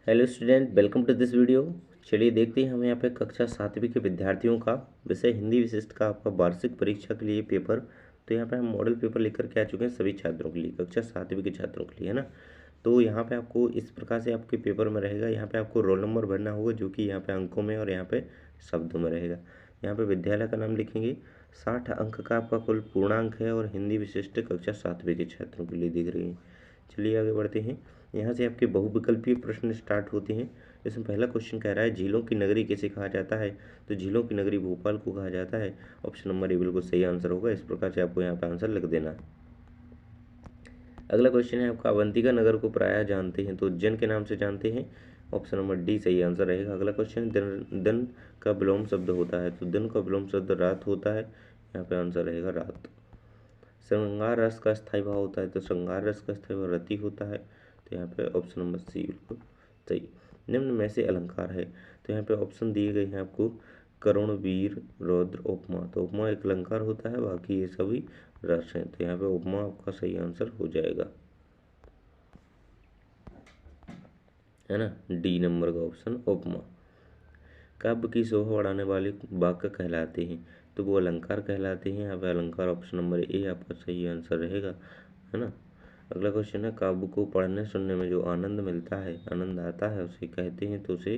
Hello student, welcome to this video. चलिए देखते हैं हम यहाँ पे कक्षा 7वीं के विद्यार्थियों का विषय हिंदी विशिष्ट का आपका वार्षिक परीक्षा के लिए पेपर। तो यहाँ पे हम मॉडल पेपर लेकर के आ चुके हैं सभी छात्रों के लिए, कक्षा 7वीं के छात्रों के लिए, है ना। तो यहाँ पे आपको इस प्रकार से आपके पेपर में रहेगा। यहाँ पे आपको रोल नंबर भरना होगा, जो कि यहाँ पे अंकों में और यहाँ पे शब्दों में रहेगा। यहाँ पे विद्यालय का नाम लिखेंगे। 60 अंक का आपका कुल पूर्णांक है और हिंदी विशिष्ट कक्षा 7वीं के छात्रों के लिए दिख रही है। चलिए आगे बढ़ते हैं। यहाँ से आपके बहुविकल्पीय प्रश्न स्टार्ट होते हैं। इसमें पहला क्वेश्चन कह रहा है झीलों की नगरी किसे कहा जाता है। तो झीलों की नगरी भोपाल को कहा जाता है। ऑप्शन नंबर ए बिल्कुल सही आंसर होगा। इस प्रकार से आपको यहाँ पे आंसर लिख देना है। अगला क्वेश्चन है आपका अवंतिका नगर को प्रायः जानते हैं तो उज्जैन के नाम से जानते हैं। ऑप्शन नंबर डी सही आंसर रहेगा। अगला क्वेश्चन दिन का विलोम शब्द होता है तो दिन का विलोम शब्द रात होता है। यहाँ पे आंसर रहेगा रात। श्रृंगार रस का स्थायी भाव होता है तो श्रृंगार रस का स्थायी भाव रति होता है। तो यहाँ पे ऑप्शन नंबर सी बिल्कुल सही। निम्न में से अलंकार है तो यहाँ पे ऑप्शन दिए गए हैं आपको करुण, वीर, रौद्र, उपमा। तो उपमा एक अलंकार होता है, बाकी ये सभी रस हैं। तो यहाँ पे उपमा आपका सही आंसर हो जाएगा, है ना। डी नंबर का ऑप्शन उपमा। काव्य की शोभा बढ़ाने वाले वाक्य कहलाते हैं तो वो अलंकार कहलाते हैं। यहाँ पे अलंकार ऑप्शन नंबर ए आपका सही आंसर रहेगा, है ना। अगला क्वेश्चन है काव्य को पढ़ने सुनने में जो आनंद मिलता है, आनंद आता है, उसे कहते हैं तो उसे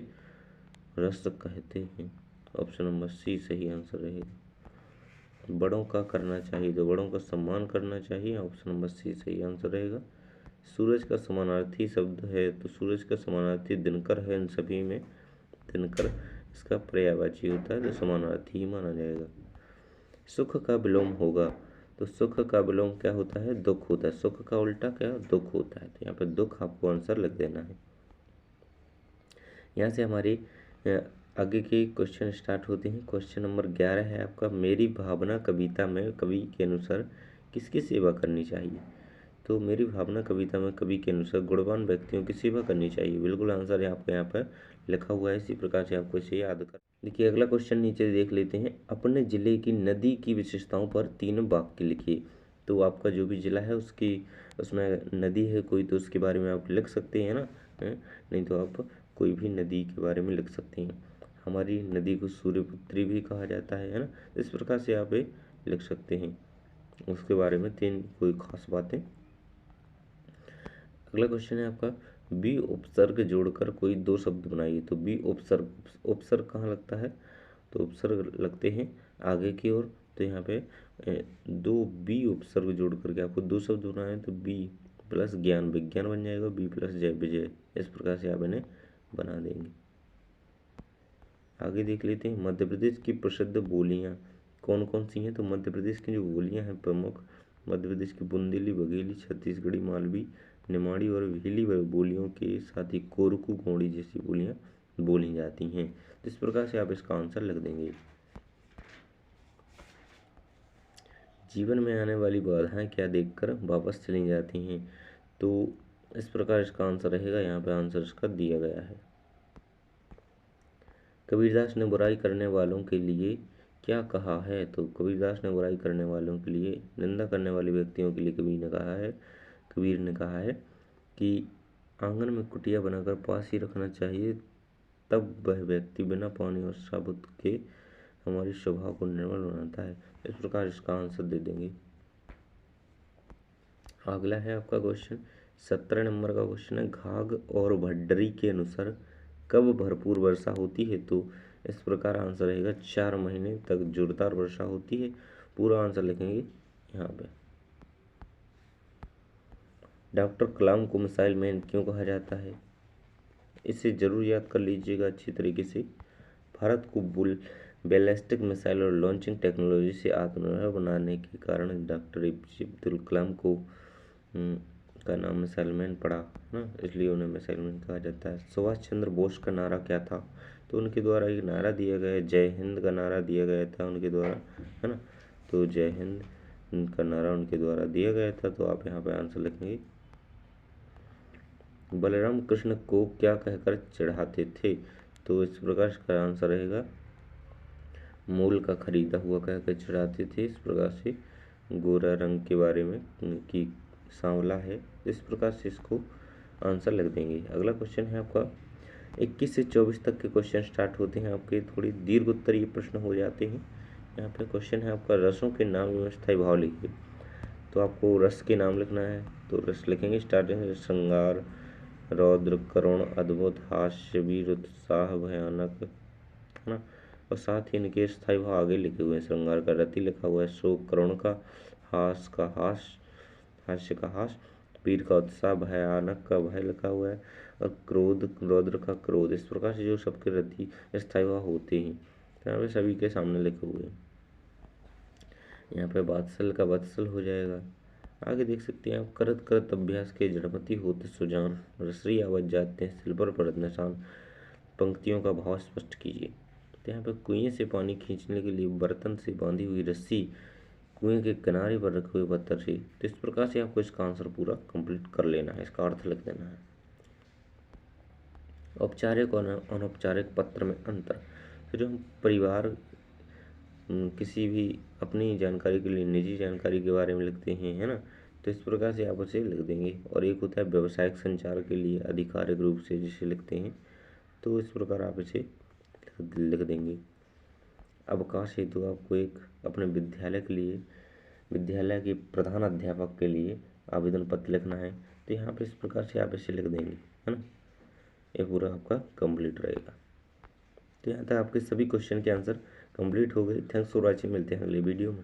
रस कहते हैं। ऑप्शन नंबर सी सही आंसर रहेगा। बड़ों का करना चाहिए तो बड़ों का सम्मान करना चाहिए। ऑप्शन नंबर सी सही आंसर रहेगा। सूरज का समानार्थी शब्द है तो सूरज का समानार्थी दिनकर है। इन सभी में दिनकर इसका पर्यायवाची होता है तो समानार्थी ही माना जाएगा। सुख का विलोम होगा तो सुख का विलोम क्या होता है, दुख होता है। सुख का उल्टा क्या, दुख होता है। तो यहाँ पे दुख आपको आंसर लिख देना है। यहाँ से हमारी आगे के क्वेश्चन स्टार्ट होते हैं। क्वेश्चन नंबर 11 है आपका मेरी भावना कविता में कवि के अनुसार किसकी सेवा करनी चाहिए। तो मेरी भावना कविता में कवि के अनुसार गुणवान व्यक्तियों की सेवा करनी चाहिए। बिल्कुल आंसर है आपको यहाँ पर लिखा हुआ है। इसी प्रकार से आपको इसे याद कर। देखिए अगला क्वेश्चन नीचे देख लेते हैं। अपने जिले की नदी की विशेषताओं पर 3 वाक्य लिखिए। तो आपका जो भी जिला है उसकी उसमें नदी है कोई तो उसके बारे में आप लिख सकते हैं ना, नहीं तो आप कोई भी नदी के बारे में लिख सकते हैं। हमारी नदी को सूर्यपुत्री भी कहा जाता है ना। इस प्रकार से आप ये लिख सकते हैं उसके बारे में 3 कोई खास बातें। अगला क्वेश्चन है आपका बी उपसर्ग जोड़कर कोई 2 शब्द बनाइए। तो बी उपसर्ग कहाँ लगता है, तो उपसर्ग लगते हैं आगे की ओर। तो यहाँ पे 2 बी उपसर्ग जोड़ करके आपको 2 शब्द बनाए तो बी प्लस ज्ञान विज्ञान बन जाएगा, बी प्लस जय विजय। इस प्रकार से आप इन्हें बना देंगे। आगे देख लेते हैं मध्य प्रदेश की प्रसिद्ध बोलियाँ कौन कौन सी हैं। तो मध्य प्रदेश की जो बोलियाँ हैं प्रमुख, मध्य प्रदेश की बुंदेली, बघेली, छत्तीसगढ़ी, मालवी, निमाड़ी और भीली बोलियों के साथ ही कोरकू, गोंडी जैसी बोलियाँ बोली जाती हैं। तो इस प्रकार से आप इसका आंसर लिख देंगे। जीवन में आने वाली बाधाएं क्या देखकर वापस चली जाती हैं। तो इस प्रकार इसका आंसर रहेगा। यहाँ पे आंसर इसका दिया गया है। कबीरदास ने बुराई करने वालों के लिए क्या कहा है। तो कबीरदास ने बुराई करने वालों के लिए, निंदा करने वाले व्यक्तियों के लिए कबीर ने कहा है कि आंगन में कुटिया बनाकर पास ही रखना चाहिए, तब वह व्यक्ति बिना पानी और साबुत के हमारी स्वभाव को निर्मल बनाता है। इस प्रकार इसका आंसर दे देंगे। अगला है आपका क्वेश्चन 17 नंबर का क्वेश्चन है घाघ और भड्डरी के अनुसार कब भरपूर वर्षा होती है। तो इस प्रकार आंसर रहेगा 4 महीने तक जोरदार वर्षा होती है। पूरा आंसर लिखेंगे यहाँ पे। डॉक्टर कलाम को मिसाइल मैन क्यों कहा जाता है, इसे जरूर याद कर लीजिएगा अच्छी तरीके से। भारत को बैलिस्टिक मिसाइल और लॉन्चिंग टेक्नोलॉजी से आत्मनिर्भर बनाने के कारण डॉक्टर एपीजे अब्दुल कलाम को का नाम मिसाइल मैन पड़ा ना, इसलिए उन्हें मिसाइल मैन कहा जाता है। सुभाष चंद्र बोस का नारा क्या था। तो उनके द्वारा एक नारा दिया गया, जय हिंद का नारा दिया गया था उनके द्वारा, है ना। तो जय हिंद का नारा उनके द्वारा दिया गया था। तो आप यहाँ पे आंसर लिखेंगे। बलराम कृष्ण को क्या कहकर चढ़ाते थे। तो इस प्रकार का आंसर रहेगा मूल का खरीदा हुआ कहकर चढ़ाते थे। इस प्रकार से गोरा रंग के बारे में कि सांवला है, इस प्रकार से इसको आंसर लिख देंगे। अगला क्वेश्चन है आपका 21 से 24 तक के क्वेश्चन स्टार्ट होते हैं आपके, थोड़ी दीर्घ उत्तरीय प्रश्न हो जाते हैं। यहाँ पे क्वेश्चन है आपका रसों के नाम एवं स्थायी भाव लिखिए। तो आपको रस के नाम लिखना है, तो रस लिखेंगे। स्टार्टिंग है श्रृंगार, रौद्र, करुण, अद्भुत, हास्य, वीर, उत्साह, भयानक, है ना। और साथ ही इनके स्थायी भाव आगे लिखे हुए हैं। श्रृंगार का रति लिखा हुआ है, शोक करुण का, हास का हास, हास्य का हास, वीर का उत्साह, भयानक का भय लिखा हुआ है, और क्रोध रौद्र का क्रोध। इस प्रकार से जो सबके रति स्थायी भाव होते हैं, तो यहाँ पे सभी के सामने लिखे हुए हैं। यहाँ पे वात्सल का वत्सल हो जाएगा। आगे देख सकते हैं आप, करत करत अभ्यास के जड़मति होते सुजान, रसरी आवाज जाते हैं सिल पर पड़त निशान, पंक्तियों का भाव स्पष्ट कीजिए। तो यहाँ पे कुएं से पानी खींचने के लिए बर्तन से बांधी हुई रस्सी कुएं के किनारे पर रखे हुए पत्थर से। तो इस प्रकार से आपको इसका आंसर पूरा कंप्लीट कर लेना है, इसका अर्थ लिख देना है। औपचारिक और अनौपचारिक पत्र में अंतर। तो जो हम परिवार किसी भी अपनी जानकारी के लिए निजी जानकारी के बारे में लिखते हैं, है ना, तो इस प्रकार से आप उसे लिख देंगे। और एक होता है व्यवसायिक संचार के लिए आधिकारिक रूप से जिसे लिखते हैं, तो इस प्रकार आप इसे लिख देंगे। अवकाश हेतु आपको एक अपने विद्यालय के लिए, विद्यालय के प्रधान अध्यापक के लिए आवेदन पत्र लिखना है। तो यहाँ पे इस प्रकार से आप इसे लिख देंगे, है ना। ये पूरा आपका कंप्लीट रहेगा। तो यहाँ तक आपके सभी क्वेश्चन के आंसर कंप्लीट हो गए। थैंक्स फॉर वॉचिंग, मिलते हैं अगले वीडियो में।